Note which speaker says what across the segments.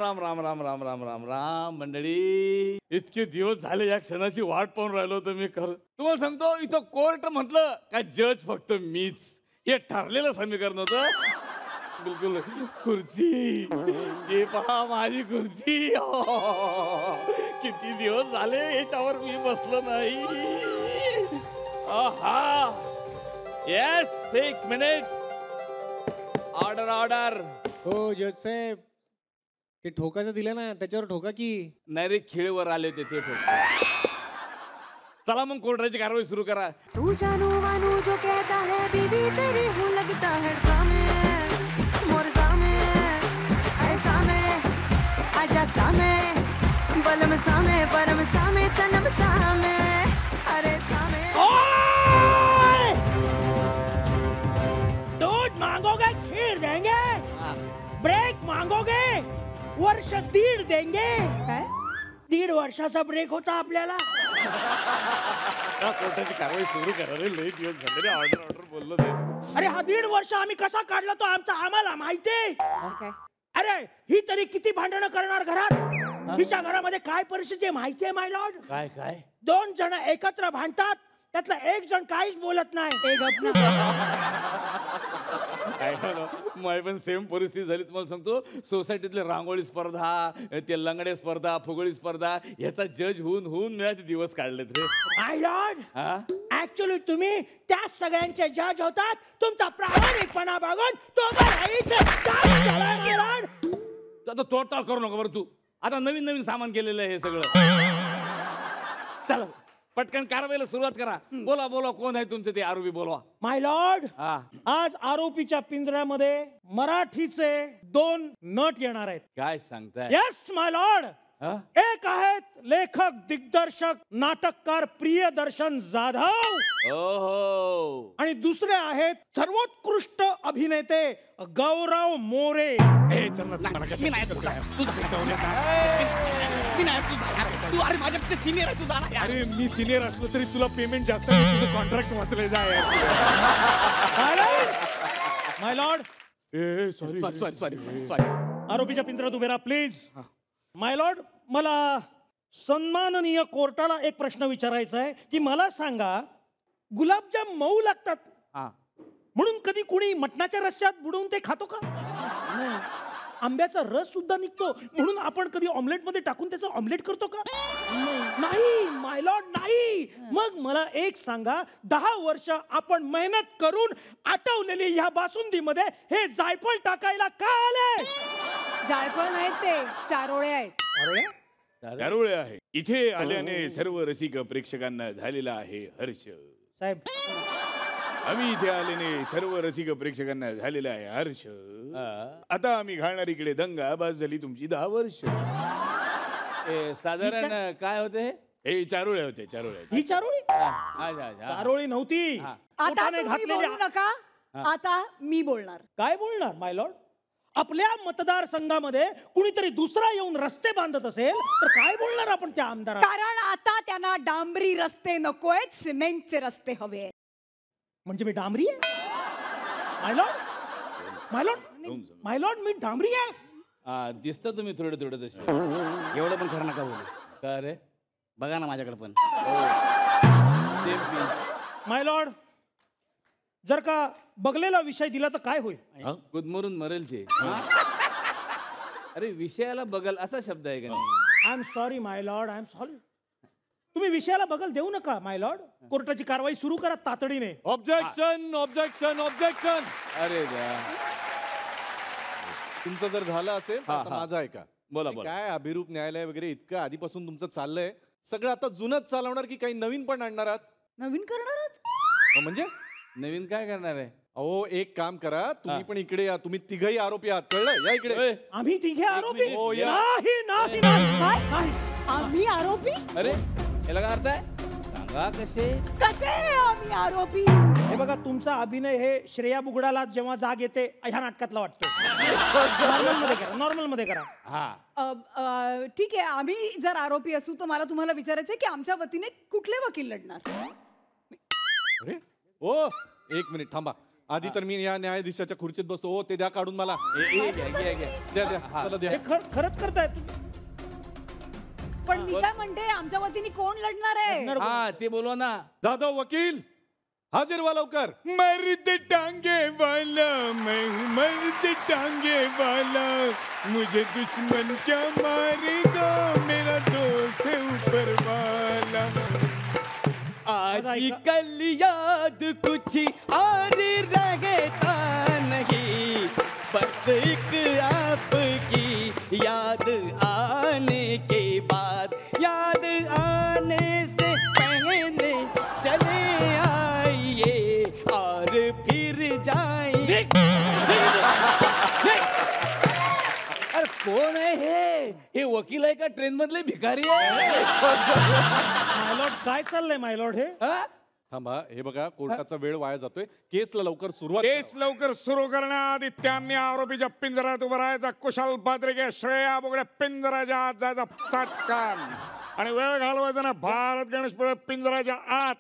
Speaker 1: राम राम राम राम राम राम राम मंडळी, इतके दिवस झाले या क्षणाची वाट पाहून राहिलो होतो मी. तुम्हाला सांगतो, इथं कोर्ट म्हटलं काय जज फक्त मीच, हे ठरलेलं समीकरण होतं. बिलकुल. खुर्ची, हे पहा माझी खुर्ची. किती दिवस झाले याच्यावर मी बसलो नाही. येस, एक मिनिट. Order order.
Speaker 2: हो जज साहेब, ते ठोकाचं दिलं ना, त्याच्यावर ठोका की.
Speaker 1: नाही रे, खिळवर आले होते ते ठोक. चला मग कोर्टाची कारवाई सुरू करा.
Speaker 3: तू जानू मानू जो कहता है बीवी तेरी हूँ लगता है सामे मोर सामे ऐसा में आजा सामे बलम सामे परम सामे सनम सामे अरे सामे.
Speaker 4: दूध मांगोगे खीर देंगे, ब्रेक मांगोगे वर्ष 1.5 देंगे.
Speaker 3: काय
Speaker 4: 1.5 वर्षाचा ब्रेक होता आपल्याला.
Speaker 1: कोर्टाची कारवाई सुरू करा रे, लई दिवस झाले. ऑर्डर ऑर्डर बोललो ते.
Speaker 4: अरे हा 1.5 वर्ष आम्ही कसा काढला तो आम्हाला माहिती.
Speaker 3: काय
Speaker 4: अरे ही तरी किती भांडणं करणार घरात. हिच्या घरामध्ये काय परिस्थिती आहे माहितीये माय लॉर्ड.
Speaker 1: काय काय
Speaker 4: 2 जण एकत्र भांडतात, त्यातला 1 जण काहीच बोलत नाही.
Speaker 1: माझी पण सेम परिस्थिती झाली. तुम्हाला सांगतो, सोसायटीतले रांगोळी स्पर्धा, ते लंगडे स्पर्धा, फुगडी स्पर्धा, याचा जज होऊन मिळाचे दिवस काढलेत रे.
Speaker 4: माय लॉर्ड, ऍक्च्युअली तुम्ही त्या सगळ्यांचे जज होतात. तुमचा प्रामाणिकपणा बघून तो
Speaker 1: आता तोडताळ करू नका बरं तू. आता नवीन नवीन सामान केलेलं आहे हे सगळं. चला पटकन कारवाईला सुरुवात करा. बोला बोला, कोण आहे तुमचे ते आरोपी, बोलवा.
Speaker 4: माय लॉर्ड,
Speaker 1: हा,
Speaker 4: आज आरोपीच्या पिंजऱ्यामध्ये मराठीचे 2 नट येणार आहेत.
Speaker 1: काय सांगताय?
Speaker 4: येस माय लॉर्ड.
Speaker 1: हा?
Speaker 4: एक आहेत लेखक, दिग्दर्शक, नाटककार प्रियदर्शन जाधव.
Speaker 1: ओहो.
Speaker 4: आणि दुसरे आहेत सर्वोत्कृष्ट अभिनेते गौरव मोरे.
Speaker 2: तू अरे माझ्यापेक्षा सिनियर आहे, तू जा ना. अरे मी सिनियर असलो तरी तुला पेमेंट जास्त आहे, तुझं कॉन्ट्रॅक्ट वाचले जाय.
Speaker 4: माय लॉर्ड,
Speaker 2: सॉरी.
Speaker 4: आरोपीच्या पिंजऱ्यात उभे राहा प्लीज. माय लॉर्ड, मला सन्माननीय कोर्टाला एक प्रश्न विचारायचा आहे की मला सांगा, गुलाबजाम मऊ लागतात म्हणून कधी कुणी मटणाच्या रश्श्यात बुडवून ते खातो का? नाही. आंब्याचा रस सुद्धा निघतो म्हणून आपण कधी ऑमलेट मध्ये टाकून त्याचं ऑमलेट करतो का? नाही माय लॉर्ड, नाही. मग मला एक सांगा, 10 वर्ष आपण मेहनत करून आटवलेली ह्या बासुंदीमध्ये हे जायफळ टाकायला का आले?
Speaker 3: जायफळ नाहीत, ते चारोळे आहेत.
Speaker 1: दारुळे आहे. इथे आल्याने सर्व रसिक प्रेक्षकांना झालेला आहे हर्ष.
Speaker 4: साहेब,
Speaker 1: आम्ही इथे आल्याने सर्व रसिक प्रेक्षकांना झालेला आहे हर्ष. आता आम्ही घालणार इकडे दंगा. बस झाली तुमची 10 वर्ष. साधारण काय होते हे? चारोळे होते, चारोळे.
Speaker 4: ही चारोळी? चारोळी नव्हती.
Speaker 3: आता
Speaker 4: पोटाने
Speaker 3: तुम्ही बोलू
Speaker 4: घातलेली.
Speaker 3: नका, आता मी बोलणार.
Speaker 4: काय बोलणार माय लॉर्ड? आपल्या मतदारसंघामध्ये कुणीतरी दुसरा येऊन रस्ते बांधत असेल तर काय बोलणार आपण त्या आमदाराला?
Speaker 3: कारण आता त्यांना डांबरी रस्ते नकोयत, सिमेंटचे रस्ते हवे.
Speaker 4: म्हणजे मी डांबरी आहे? माय लॉर्ड, माय लॉर्ड, माय लॉर्ड, मी डांबरी आहे?
Speaker 1: दिसतं तुम्ही थोडं थोडं तसे.
Speaker 2: एवढं पण खरं नका बोलू.
Speaker 1: का रे?
Speaker 2: बघा ना माझ्याकडे पण.
Speaker 4: माय लॉर्ड, जर का बगलेला विषय दिला तर काय होईल?
Speaker 1: गुदमरून मरेल ते. अरे विषयाला बगल असा शब्द आहे का नाही?
Speaker 4: I am sorry my Lord, I am sorry. तुम्ही विषयाला बगल देऊ नका माय लॉर्ड. कोर्टाची कारवाई सुरू करा तातडीने.
Speaker 2: Objection, objection, objection.
Speaker 1: अरे देवा.
Speaker 5: तुमचं जर झालं असेल तर माझं ऐका.
Speaker 1: बोला बोला.
Speaker 5: काय अभिरूप न्यायालय वगैरे इतकं आधीपासून तुमचं चाललंय, सगळं आता जुनच चालवणार की काही नवीन पण आणणार आहात?
Speaker 3: नवीन करणार आहात?
Speaker 5: म्हणजे
Speaker 1: नवीन काय करणार आहे?
Speaker 5: अहो एक काम करा, तुम्ही पण इकडे या. तुम्ही तिघही आरोपी आहात, कळलं? या इकडे.
Speaker 4: आम्ही तिघे आरोपी?
Speaker 5: हो, या.
Speaker 4: नाही नाही नाही.
Speaker 3: काय? आम्ही आरोपी?
Speaker 1: अरे याला काय अर्थ आहे? सांगा कसे?
Speaker 3: कसे आम्ही आरोपी?
Speaker 4: हे बघा, तुमचा अभिनय हे श्रेया बुगडाला जेव्हा जाग येते ह्या नाटकातला वाटतो. नॉर्मल मध्ये करा, नॉर्मल मध्ये करा.
Speaker 3: ठीक आहे, आम्ही जर आरोपी असू तर मला तुम्हाला विचारायचंय की आमच्या वतीने कुठले वकील लढणार?
Speaker 5: अरे ओ एक मिनिट थांबा. आधी तर मी या न्यायाधीशाच्या खुर्चीत बसतो. हो ते द्या काढून मला. द्या द्या चला द्या.
Speaker 4: हे खरंच करताय तुम्ही?
Speaker 6: पण मी काय म्हणते आमच्या वतीने कोण लढणार आहे?
Speaker 1: हा ते बोलवा ना.
Speaker 5: जाधव वकील हाजीर व्हा लवकर.
Speaker 2: मर्द टांगे वाला मैं हूँ, मर्द टांगे वाला, मुझे दुश्मन क्या मारेगा, मेरा दोस्त है ऊपर वाला.
Speaker 7: आजकल याद कुछ और रहता नहीं, बस एक आपकी याद आने के बाद, याद आने से पहले चले आइए और फिर जाइए.
Speaker 1: अरे कोण आहे हे वकील आहे का ट्रेन मधले भिकारी आहे?
Speaker 4: मायलॉर्ड काय चाललंय मायलॉर्ड हे?
Speaker 1: हा?
Speaker 5: थांबा हे बघा कोर्टाचा वेळ वाया जातोय. केसला लवकर सुरुवात करा.
Speaker 2: केस लवकर सुरू करण्याआधी त्यांनी आरोपीच्या पिंजऱ्यात उभं राहायचा. कुशल बाद्रिके, श्रेया बुगडे पिंजऱ्याच्या आत जायचा चटकन आणि वेळ घालवायचा ना. भारत गणेशपुरे पिंजऱ्याच्या आत.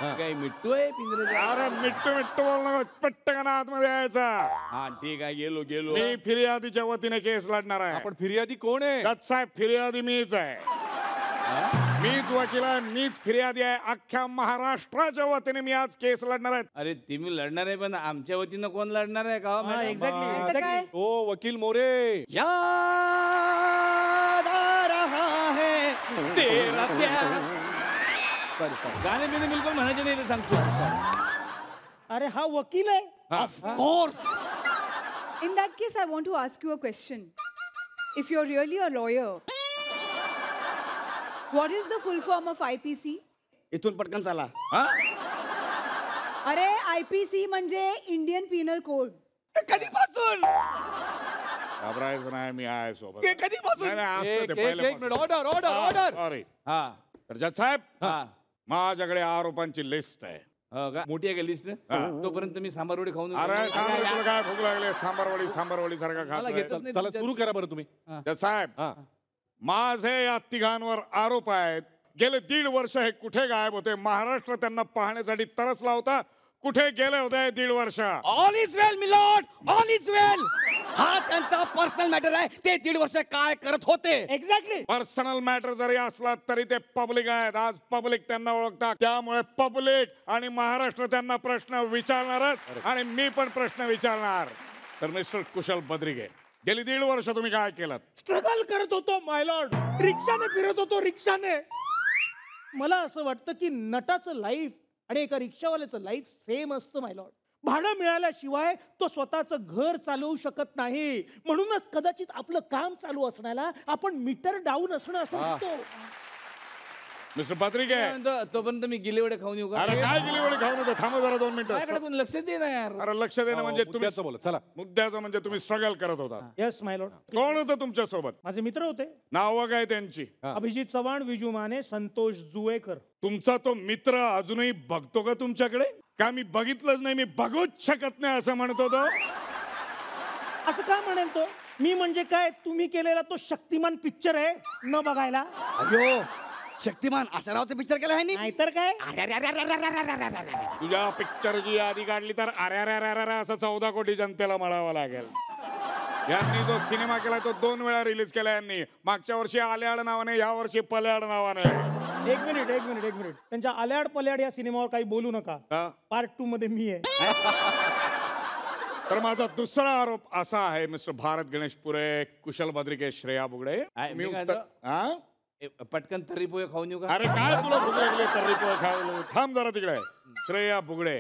Speaker 1: काय मिट्टू आहे पिंजऱ्याचा?
Speaker 2: अरे मिट्टू मिट्टू बोल नको, पटकन आतमध्ये यायचा.
Speaker 1: हा ठीक आहे गेलो गेलो.
Speaker 2: मी फिर्यादीच्या वतीने केस लढणार आहे.
Speaker 5: आपण फिर्यादी कोण आहे?
Speaker 2: साहेब फिर्यादी मीच आहे. मीच वकील आहे, मीच फिर्यादी आहे. अख्ख्या महाराष्ट्राच्या वतीने मी आज केस लढणार आहे.
Speaker 1: अरे तुम्ही लढणार आहे पण आमच्या वतीनं कोण लढणार आहे का?
Speaker 4: हा, exactly.
Speaker 6: आता काय?
Speaker 5: ओ वकील मोरे.
Speaker 7: याद आ रहा है तेरा प्यार.
Speaker 1: गाणे बिने बिलकुल म्हणायचे नाही ते सांगतो.
Speaker 4: अरे हा वकील आहे.
Speaker 7: Of course.
Speaker 6: In that case, I want to ask you a question. If you're really a lawyer, what is the full form of IPC?
Speaker 7: इथून पटकन चला.
Speaker 6: अरे IPC म्हणजे इंडियन पिनल कोड.
Speaker 7: कधीपासून?
Speaker 2: घाबरायचं नाही, मी आहे सोबत.
Speaker 7: हे कधीपासून?
Speaker 2: नाही, नाही, असतं ते
Speaker 5: एक मिनिट
Speaker 2: पहिल्यापासून.
Speaker 5: Order order order.
Speaker 2: सॉरी.
Speaker 1: हा
Speaker 2: तर जज साहेब
Speaker 1: हा
Speaker 2: माझ्याकडे आरोपांची लिस्ट आहे.
Speaker 1: हो का? मोठी आहे का लिस्ट? तोपर्यंत मी सांबारवडी खाऊन येतो.
Speaker 2: अरे थांब रे, तुला काय भूक लागली? सांबारवडी सारखा
Speaker 1: मला
Speaker 2: खात
Speaker 1: घेतच नाही
Speaker 5: चला
Speaker 1: तुमच्या-
Speaker 5: सुरू करा बरं तुम्ही.
Speaker 2: जज साहेब
Speaker 5: हा.
Speaker 2: माझे या तिघांवर आरोप आहेत. गेले 1.5 वर्ष हे कुठे गायब होते? महाराष्ट्र त्यांना पाहण्यासाठी तरसला होता. कुठे गेले होते 1.5 वर्ष?
Speaker 7: All is well milord, all is well. हा त्यांचा पर्सनल मॅटर आहे. ते 1.5 वर्ष काय करत होते?
Speaker 4: एक्झॅक्टली.
Speaker 2: पर्सनल मॅटर जरी असला तरी ते पब्लिक आहेत. आज पब्लिक त्यांना ओळखतात. त्यामुळे पब्लिक आणि महाराष्ट्र त्यांना प्रश्न विचारणारच आणि मी पण प्रश्न विचारणार. तर मिस्टर कुशल बद्रिके, गेली 1.5 वर्ष तुम्ही काय केलं?
Speaker 4: स्ट्रगल करत होतो मायलॉर्ड. रिक्षाने फिरत होतो रिक्षाने. मला असं वाटतं की नटाचं लाईफ आणि एका रिक्षावाल्याचं लाईफ सेम असतं मायलॉर्ड. भाडं मिळाल्याशिवाय तो स्वतःचं घर चालवू शकत नाही. म्हणूनच कदाचित आपलं काम चालू असण्याला आपण मीटर डाऊन असणं असं म्हणतो.
Speaker 2: मिस्टर बद्रिके,
Speaker 1: काय म्हणतो, तोपर्यंत मी गिले वडे खाऊन येऊ का?
Speaker 2: अरे काय गेली वेळी खाऊ नका. थांबा जरा 2
Speaker 1: माझ्याकडे
Speaker 2: मिनिटं.
Speaker 1: पण लक्ष दे ना यार.
Speaker 2: अरे लक्ष देणं म्हणजे तुम्ही
Speaker 5: मुद्द्याचं बोला चला.
Speaker 2: मुद्द्याचं म्हणजे तुम्ही स्ट्रगल करत होता.
Speaker 4: Yes my lord.
Speaker 2: कोण होतं तुमच्या सोबत?
Speaker 4: माझे मित्र होते.
Speaker 2: नावं काय त्यांची?
Speaker 4: अभिजित चव्हाण, विजू माने, संतोष जुवेकर.
Speaker 2: तुमचा तो मित्र अजूनही बघतो का तुमच्याकडे? का मी बघितलंच नाही, मी बघूच शकत नाही असं म्हणत होतो?
Speaker 4: असं का म्हणेल तो? मी म्हणजे काय, तुम्ही केलेला तो शक्तिमान पिक्चर आहे न बघायला?
Speaker 7: अयो शक्तिमान अशा नावाचं पिक्चर केलं आहे नी?
Speaker 4: नाहीतर काय.
Speaker 2: तुझ्या पिक्चरची यादी काढली तर अरे असं 14 कोटी जनतेला म्हणावं लागेल. यांनी जो सिनेमा केलाय तो 2 वेळा रिलीज केला यांनी. मागच्या वर्षी आल्याड नावाने, या वर्षी पल्याड नावाने.
Speaker 4: एक मिनिट. त्यांच्या आल्याड पल्याड या सिनेमावर काही बोलू नका.
Speaker 2: हा?
Speaker 4: पार्ट 2 मध्ये मी आहे.
Speaker 2: तर माझा दुसरा आरोप असा आहे मिस्टर भारत गणेशपुरे, कुशल बद्रिके, श्रेया बुगडे.
Speaker 1: मी काय
Speaker 2: उत्तर-
Speaker 1: तो-
Speaker 2: हा?
Speaker 1: पटकन तर्री पोहे खाऊन येऊ का?
Speaker 2: अरे काय तुला भूक लागली तर्री पोहे खाऊ? थांब जरा तिकडे. श्रेया बुगडे,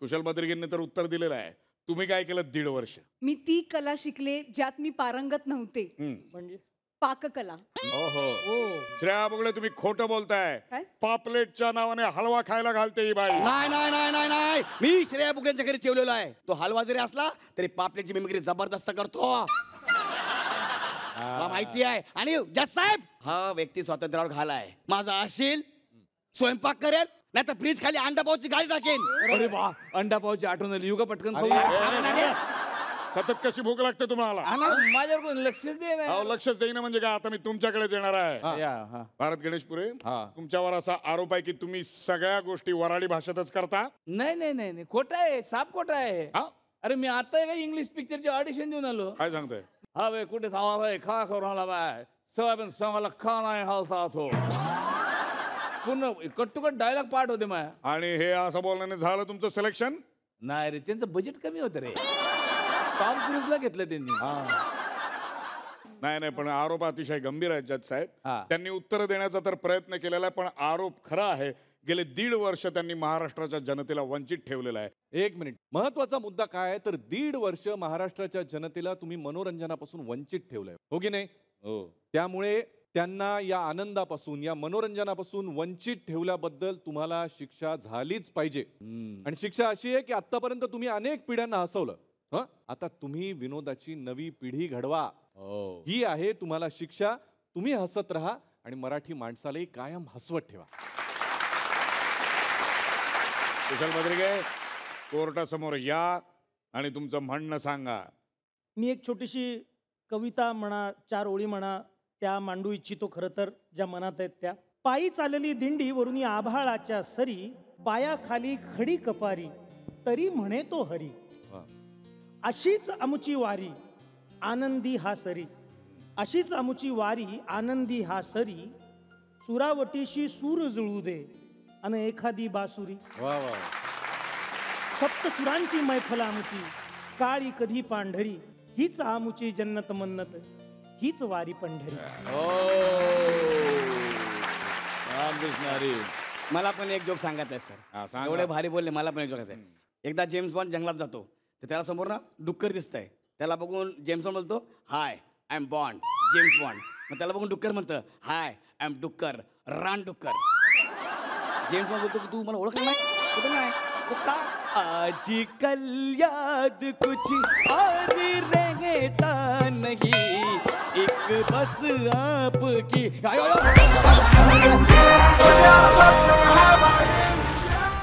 Speaker 2: कुशल बद्रिकेंनी तर उत्तर दिलेलं आहे. तुम्ही काय केलं 1.5 वर्ष?
Speaker 6: मी ती कला शिकले ज्यात मी पारंगत नव्हते.
Speaker 4: म्हणजे
Speaker 6: पाककला.
Speaker 2: श्रेया बुगडे तुम्ही खोटं बोलताय.
Speaker 6: काय?
Speaker 2: पापलेटच्या नावाने हलवा खायला घालते ही बाई.
Speaker 7: नाही. मी श्रेया बुगड्यांच्या घरी जेवलेलो आहे. तो हलवा जरी असला तरी पापलेटची मिमिक्री जबरदस्त करतो. मला माहिती आहे. आणि जज साहेब हा व्यक्ती स्वातंत्र्यावर घालाय. माझा असेल स्वयंपाक करेल, नाही तर फ्रीज खाली अंडा पावची गाडी टाकेन.
Speaker 1: अरे वा, अंडा पावची आठवण आली. येऊ का पटकन खाऊ?
Speaker 2: सतत कशी भूक लागते तुम्हाला
Speaker 1: माझ्यावर कोण लक्षच दे
Speaker 2: अहो लक्षच देईना म्हणजे काय आता मी तुमच्याकडेच येणार आहे
Speaker 1: ना
Speaker 2: भारत गणेशपुरे
Speaker 1: हा.
Speaker 2: तुमच्यावर असा आरोप आहे की तुम्ही सगळ्या गोष्टी वराडी भाषेतच करता
Speaker 1: नाही नाही नाही नाही खोटा आहे साप खोटा आहे
Speaker 2: हा
Speaker 1: अरे मी आता एका इंग्लिश पिक्चरची ऑडिशन देऊन आलो
Speaker 2: काय सांगताय
Speaker 1: हा भाई कुठे थांबा भाई खा करून आला बाय सोयाबीन सांगायला खा नाही हालसा हो पूर्ण कट डायलॉग पाठ होते माय
Speaker 2: आणि हे असं बोलण्याने झालं तुमचं सिलेक्शन
Speaker 1: नाही रे त्यांचं बजेट कमी होतं रे टॉम क्रूजला घेतलं त्यांनी
Speaker 2: नाही नाही पण आरोप अतिशय गंभीर आहेत जज साहेब
Speaker 1: हा.
Speaker 2: त्यांनी उत्तर देण्याचा तर प्रयत्न केलेला आहे पण आरोप खरा आहे गेले 1.5 वर्ष त्यांनी महाराष्ट्राच्या जनतेला वंचित ठेवलेलं आहे.
Speaker 5: 1 मिनिट महत्वाचा मुद्दा काय आहे तर 1.5 वर्ष महाराष्ट्राच्या जनतेला तुम्ही मनोरंजनापासून वंचित ठेवलंय हो की नाही
Speaker 1: हो
Speaker 5: त्यामुळे त्यांना या आनंदापासून या मनोरंजनापासून वंचित ठेवल्याबद्दल तुम्हाला शिक्षा झालीच पाहिजे आणि शिक्षा अशी आहे की आतापर्यंत तुम्ही अनेक पिढ्यांना हसवलं हं? आता तुम्ही विनोदाची नवी पिढी घडवा ही आहे तुम्हाला शिक्षा तुम्ही हसत राहा आणि मराठी माणसालाही कायम हसवत ठेवा.
Speaker 2: कुशल भद्रिके कोर्टासमोर या आणि तुमचं म्हणणं सांगा.
Speaker 4: मी एक छोटीशी कविता म्हणा 4 ओळी म्हणा त्या मांडू इच्छितो खरं तर ज्या मनात आहेत त्या. पायी चालली दिंडी वरून आभाळाच्या सरी पायाखाली खडी कपारी तरी म्हणे तो हरी अशीच आमुची वारी आनंदी हा सरी अशीच आमुची वारी आनंदी हा सरी सुरावटीशी सूर जुळू दे अन एखादी बासुरी
Speaker 5: वा वा
Speaker 4: सप्त सुरांची मैफल आमुची काळी कधी पांढरी हीच आमुची जन्नत मन्नत हीच वारी पंढरी.
Speaker 7: मला पण एक जोक सांगायचा आहे
Speaker 2: हा,
Speaker 7: सर
Speaker 2: सांगा.
Speaker 7: एवढे भारी बोलले मला पण एक जोक आहे. एकदा जेम्स बॉन्ड जंगलात जातो तर त्याला समोर ना डुक्कर दिसतंय त्याला बघून जेम्स बॉन्ड बोलतो hi I am Bond James Bond मग त्याला बघून डुक्कर म्हणतं हाय आय एम डुक्कर रान डुक्कर. जेम्स बॉन्ड बोलतो तू मला ओळखलं नाही कुठं नाही तो का आजकल याद कुछ और रहता नहीं एक बस आपकी